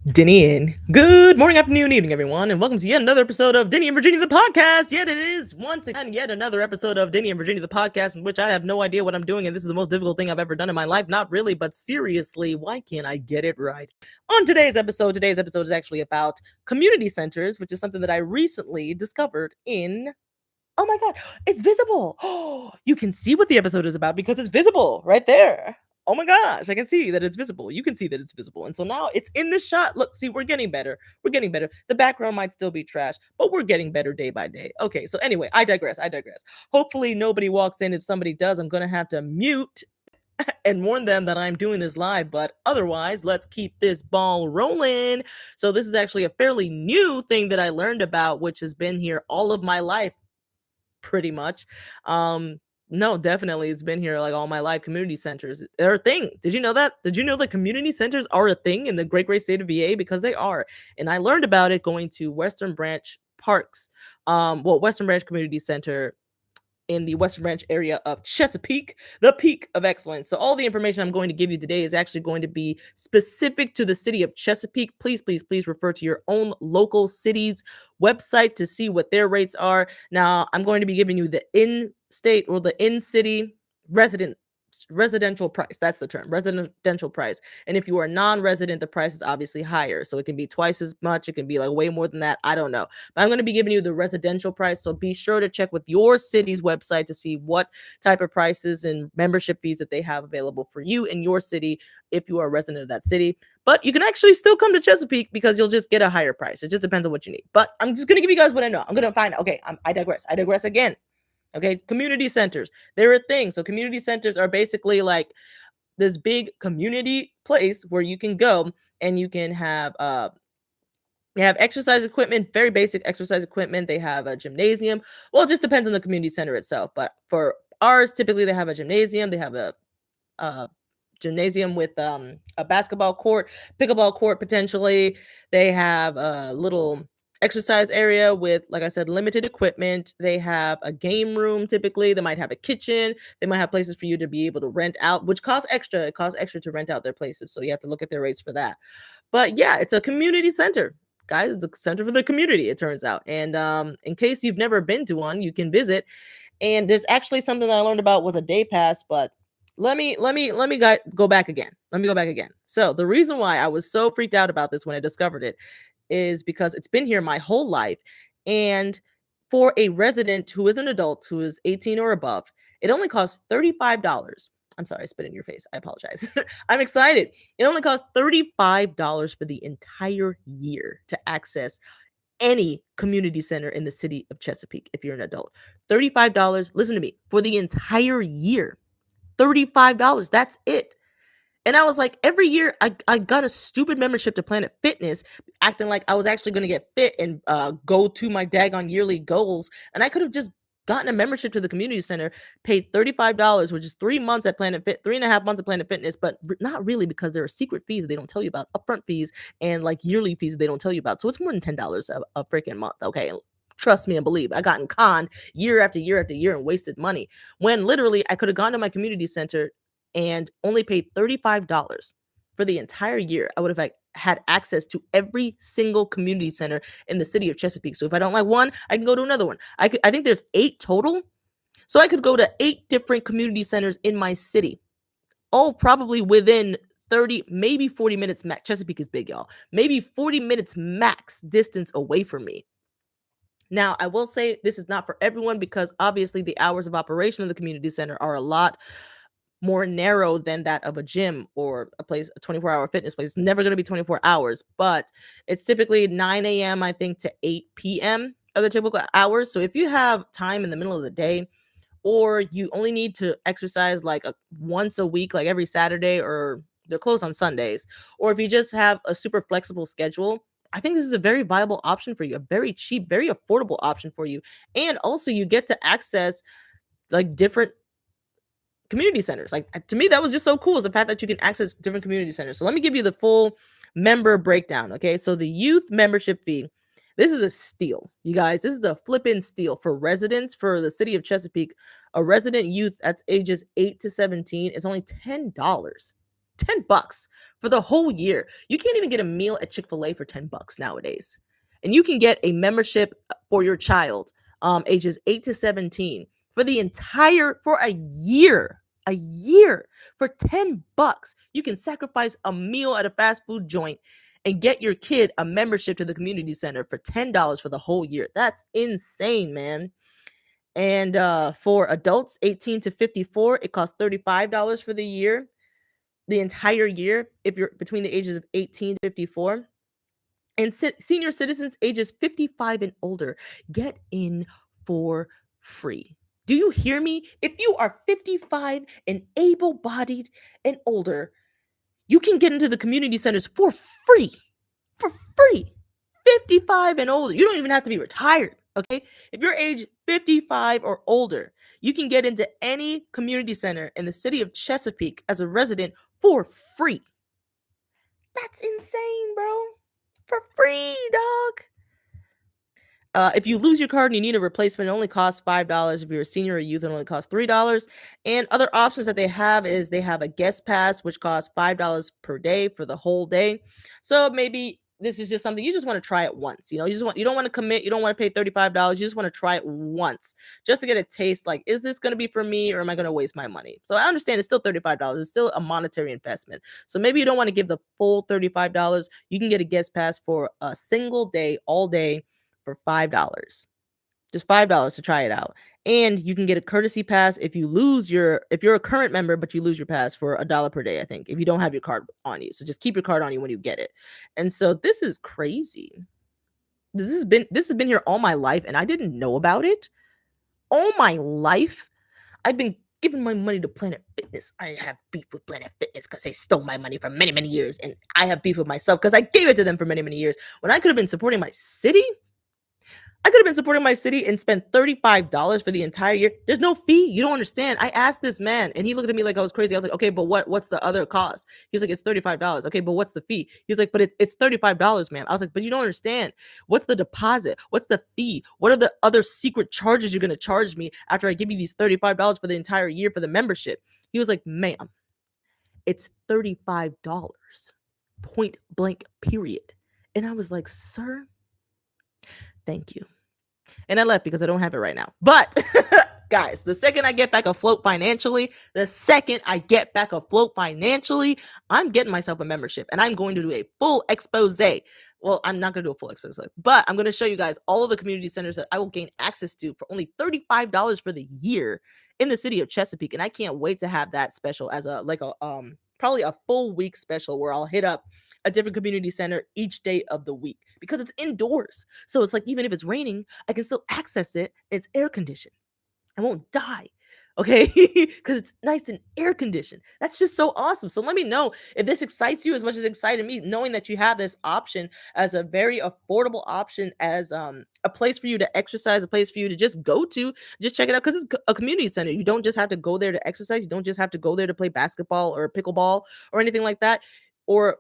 Dinnie in. Good morning, afternoon, evening, everyone, and welcome to yet another episode of Dinnie and Virginie the podcast. Yet it is once again yet another episode of Dinnie and Virginie the podcast, in which I have no idea what I'm doing, and this is the most difficult thing I've ever done in my life. Not really, but seriously, why can't I get it right? On today's episode is actually about community centers, which is something that I recently discovered in. Oh my god, it's visible. Oh, you can see what the episode is about because it's visible right there. Oh my gosh, I can see that it's visible. You can see that it's visible. And so now it's in the shot. Look, see, we're getting better. We're getting better. The background might still be trash, but we're getting better day by day. Okay, so anyway, I digress. I digress. Hopefully, nobody walks in. If somebody does, I'm going to have to mute and warn them that I'm doing this live. But otherwise, let's keep this ball rolling. So, this is actually a fairly new thing that I learned about, which has been here all of my life pretty much. No, definitely, it's been here like all my life. Community centers, they're a thing. Did you know that? Did you know that community centers are a thing in the great state of VA? Because they are. And I learned about it going to Western Branch Parks, Western Branch Community Center in the Western Branch area of Chesapeake, the peak of excellence. So all the information I'm going to give you today is actually going to be specific to the city of Chesapeake. Please, please, please refer to your own local city's website to see what their rates are. Now, I'm going to be giving you the in-state or the in-city residential price. That's the term, residential price. And if you are non-resident, the price is obviously higher. So it can be twice as much. It can be like way more than that. I don't know. But I'm going to be giving you the residential price. So be sure to check with your city's website to see what type of prices and membership fees that they have available for you in your city if you are a resident of that city. But you can actually still come to Chesapeake because you'll just get a higher price. It just depends on what you need. But I'm just going to give you guys what I know. I'm going to find out. Okay, I digress. I digress again. Okay, community centers. They're a thing. So community centers are basically like this big community place where you can go and you have exercise equipment, very basic exercise equipment. They have a gymnasium. Well, it just depends on the community center itself. But for ours, typically they have a gymnasium. They have a gymnasium with a basketball court, pickleball court potentially. They have a little exercise area with, like I said, limited equipment. They have a game room typically. They might have a kitchen. They might have places for you to be able to rent out, which costs extra. It costs extra to rent out their places. So you have to look at their rates for that. But yeah, it's a community center. Guys, it's a center for the community, it turns out. And in case you've never been to one, you can visit. And there's actually something that I learned about was a day pass, but go back again. Let me go back again. So the reason why I was so freaked out about this when I discovered it is because it's been here my whole life. And for a resident who is an adult, who is 18 or above, it only costs $35. I'm sorry, I spit in your face. I apologize. I'm excited. It only costs $35 for the entire year to access any community center in the city of Chesapeake if you're an adult. $35, listen to me, for the entire year. $35. That's it. And I was like, every year I got a stupid membership to Planet Fitness, acting like I was actually going to get fit and go to my daggone yearly goals. And I could have just gotten a membership to the community center, paid $35, which is 3 months at Planet Fit, 3.5 months at Planet Fitness, but not really because there are secret fees that they don't tell you about, upfront fees and like yearly fees that they don't tell you about. So it's more than $10 a freaking month. Okay. Trust me and believe. I got in con year after year after year and wasted money when literally I could have gone to my community center and only paid $35 for the entire year. I would have had access to every single community center in the city of Chesapeake. So if I don't like one, I can go to another one. I think there's 8 total. So I could go to 8 different community centers in my city. Oh, probably within 30, maybe 40 minutes max. Chesapeake is big, y'all. Maybe 40 minutes max distance away from me. Now, I will say this is not for everyone because obviously the hours of operation of the community center are a lot more narrow than that of a gym or a 24-hour fitness place. It's never going to be 24 hours, but it's typically 9 a.m., I think, to 8 p.m. are the typical hours. So if you have time in the middle of the day, or you only need to exercise like once a week, like every Saturday, or they're closed on Sundays, or if you just have a super flexible schedule, I think this is a very viable option for you, a very cheap, very affordable option for you. And also you get to access like different community centers. Like to me, that was just so cool, is the fact that you can access different community centers. So let me give you the full member breakdown. Okay. So the youth membership fee, this is a steal, you guys. This is a flippin' steal for residents for the city of Chesapeake. A resident youth that's ages 8 to 17 is only $10. $10 for the whole year. You can't even get a meal at Chick-fil-A for $10 nowadays. And you can get a membership for your child, ages 8 to 17 for the entire for a year for $10. You can sacrifice a meal at a fast food joint and get your kid a membership to the community center for $10 for the whole year. That's insane, man. And for adults 18 to 54, it costs $35 for the year, the entire year, if you're between the ages of 18 to 54. And senior citizens ages 55 and older get in for free. Do you hear me? If you are 55 and able bodied and older, you can get into the community centers for free. For free. 55 and older. You don't even have to be retired. Okay. If you're age 55 or older, you can get into any community center in the city of Chesapeake as a resident for free. That's insane, bro. For free, dog. If you lose your card and you need a replacement, it only costs $5. If you're a senior or youth, it only costs $3. And other options that they have is they have a guest pass, which costs $5 per day for the whole day. So maybe this is just something you just want to try it once. You don't want to commit, you don't want to pay $35. You just want to try it once just to get a taste. Like, is this going to be for me or am I going to waste my money? So I understand it's still $35. It's still a monetary investment. So maybe you don't want to give the full $35. You can get a guest pass for a single day, all day, for $5. Just $5 to try it out. And you can get a courtesy pass if you're a current member, but you lose your pass for $1 per day, I think, if you don't have your card on you. So just keep your card on you when you get it. And so this is crazy. This has been here all my life and I didn't know about it. All my life. I've been giving my money to Planet Fitness. I have beef with Planet Fitness because they stole my money for many, many years. And I have beef with myself because I gave it to them for many, many years. When I could have been supporting my city, I could have been supporting my city and spent $35 for the entire year. There's no fee. You don't understand. I asked this man and he looked at me like I was crazy. I was like, okay, but what's the other cost? He's like, it's $35. Okay, but what's the fee? He's like, but it's $35, man. I was like, but you don't understand. What's the deposit? What's the fee? What are the other secret charges you're going to charge me after I give you these $35 for the entire year for the membership? He was like, ma'am, it's $35. Point blank, period. And I was like, sir, thank you. And I left because I don't have it right now. But guys, the second I get back afloat financially, I'm getting myself a membership and I'm going to do a full expose. Well, I'm not going to do a full expose, but I'm going to show you guys all of the community centers that I will gain access to for only $35 for the year in the city of Chesapeake. And I can't wait to have that special as probably a full week special where I'll hit up a different community center each day of the week because it's indoors. So it's like, even if it's raining, I can still access it. It's air conditioned. I won't die. Okay, because it's nice and air conditioned. That's just so awesome. So let me know if this excites you as much as it excited me, knowing that you have this option as a very affordable option, as a place for you to exercise, a place for you to just go to, just check it out, because it's a community center. You don't just have to go there to exercise. You don't just have to go there to play basketball or pickleball or anything like that, or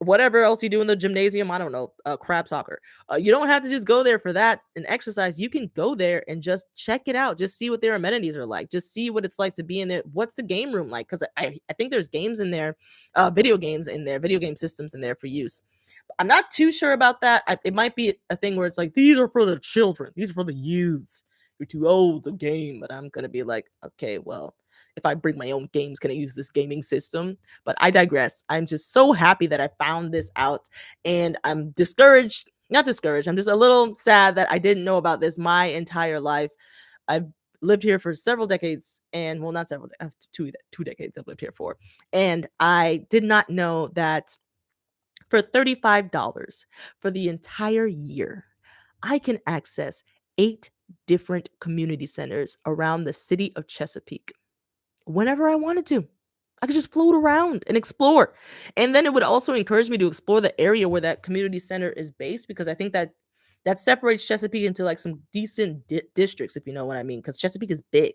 whatever else you do in the gymnasium. I don't know, crab soccer. You don't have to just go there for that and exercise. You can go there and just check it out. Just see what their amenities are like. Just see what it's like to be in there. What's the game room like? Because I think there's games in there, video games in there, video game systems in there for use. I'm not too sure about that. It might be a thing where it's like, these are for the children. These are for the youths. You're too old to game. But I'm going to be like, okay, well, if I bring my own games, can I use this gaming system? But I digress. I'm just so happy that I found this out. And I'm discouraged. Not discouraged. I'm just a little sad that I didn't know about this my entire life. I've lived here for several decades, and well, not several, two decades I've lived here for. And I did not know that for $35 for the entire year, I can access 8 different community centers around the city of Chesapeake whenever I wanted to. I could just float around and explore. And then it would also encourage me to explore the area where that community center is based, because I think that separates Chesapeake into like some decent districts, if you know what I mean, because Chesapeake is big.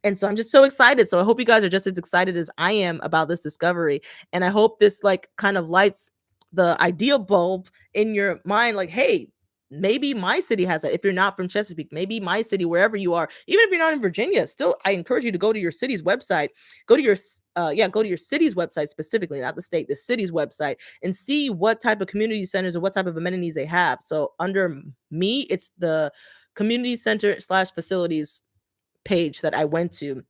And so I'm just so excited. So I hope you guys are just as excited as I am about this discovery. And I hope this like kind of lights the idea bulb in your mind, like, hey, maybe my city has that. If you're not from Chesapeake, maybe my city, wherever you are, even if you're not in Virginia, still, I encourage you to go to your city's website. Go to go to your city's website specifically, not the state, the city's website, and see what type of community centers or what type of amenities they have. So under me, it's the community center slash facilities page that I went to.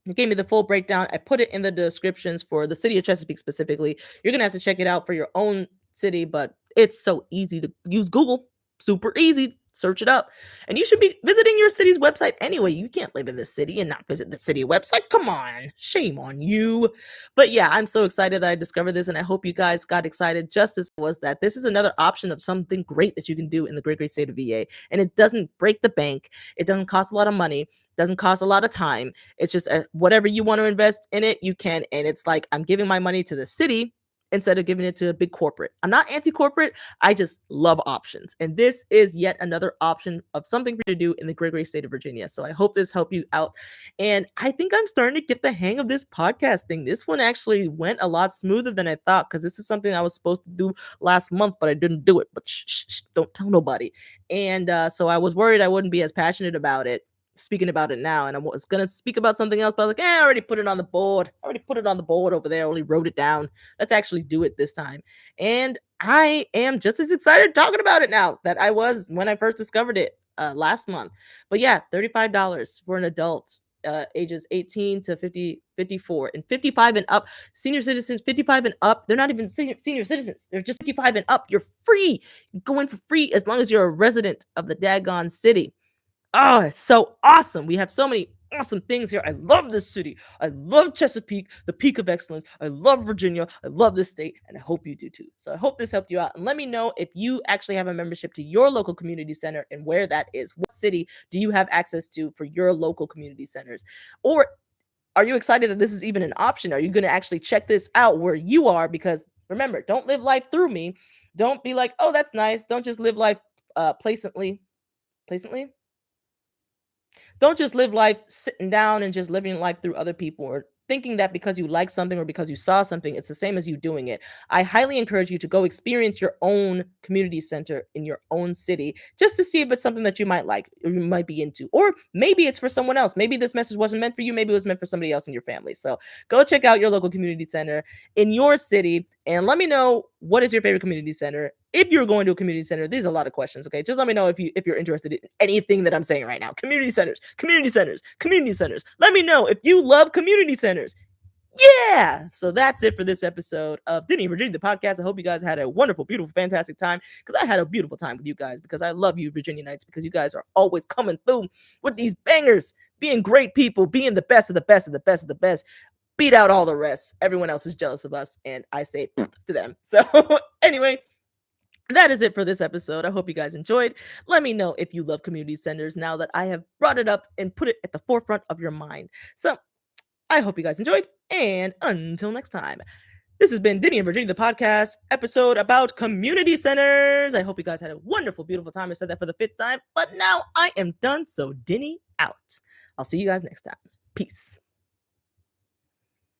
It gave me the full breakdown. I put it in the descriptions for the city of Chesapeake specifically. You're going to have to check it out for your own city, but it's so easy to use Google. Super easy. Search it up. And you should be visiting your city's website anyway. You can't live in the city and not visit the city website. Come on. Shame on you. But yeah, I'm so excited that I discovered this, and I hope you guys got excited just as was that. This is another option of something great that you can do in the great state of VA. And it doesn't break the bank. It doesn't cost a lot of money. Doesn't cost a lot of time. It's just whatever you want to invest in it, you can. And it's like, I'm giving my money to the city instead of giving it to a big corporate. I'm not anti-corporate. I just love options. And this is yet another option of something for you to do in the great state of Virginia. So I hope this helped you out. And I think I'm starting to get the hang of this podcast thing. This one actually went a lot smoother than I thought, because this is something I was supposed to do last month, but I didn't do it. But shh, don't tell nobody. And so I was worried I wouldn't be as passionate about it speaking about it now, and I was gonna speak about something else, but I was like, I already put it on the board. I already put it on the board over there. I only wrote it down. Let's actually do it this time. And I am just as excited talking about it now that I was when I first discovered it last month. But yeah, $35 for an adult, ages 18 to 54, and 55 and up. Senior citizens 55 and up, they're not even senior citizens. They're just 55 and up. You're free. You go in for free as long as you're a resident of the daggone city. Oh, it's so awesome. We have so many awesome things here. I love this city. I love Chesapeake, the peak of excellence. I love Virginia. I love this state, and I hope you do too. So I hope this helped you out. And let me know if you actually have a membership to your local community center and where that is. What city do you have access to for your local community centers? Or are you excited that this is even an option? Are you going to actually check this out where you are? Because remember, don't live life through me. Don't be like, oh, that's nice. Don't just live life placently. Placently? Don't just live life sitting down and just living life through other people, or thinking that because you like something or because you saw something, it's the same as you doing it. I highly encourage you to go experience your own community center in your own city, just to see if it's something that you might like or you might be into. Or maybe it's for someone else. Maybe this message wasn't meant for you. Maybe it was meant for somebody else in your family. So go check out your local community center in your city and let me know, what is your favorite community center? If you're going to a community center, there's a lot of questions. Okay, just let me know if you're interested in anything that I'm saying right now. Community centers, community centers, community centers. Let me know if you love community centers. Yeah. So that's it for this episode of Dinnie, Virginia, the podcast. I hope you guys had a wonderful, beautiful, fantastic time, because I had a beautiful time with you guys, because I love you, Virginianites, because you guys are always coming through with these bangers, being great people, being the best of the best of the best of the best. Beat out all the rest. Everyone else is jealous of us, and I say to them. So anyway, that is it for this episode. I hope you guys enjoyed. Let me know if you love community centers now that I have brought it up and put it at the forefront of your mind. So I hope you guys enjoyed, and until next time, this has been Dinnie and Virginia, the podcast episode about community centers. I hope you guys had a wonderful, beautiful time. I said that for the 5th time, but now I am done. So Dinnie out. I'll see you guys next time. Peace.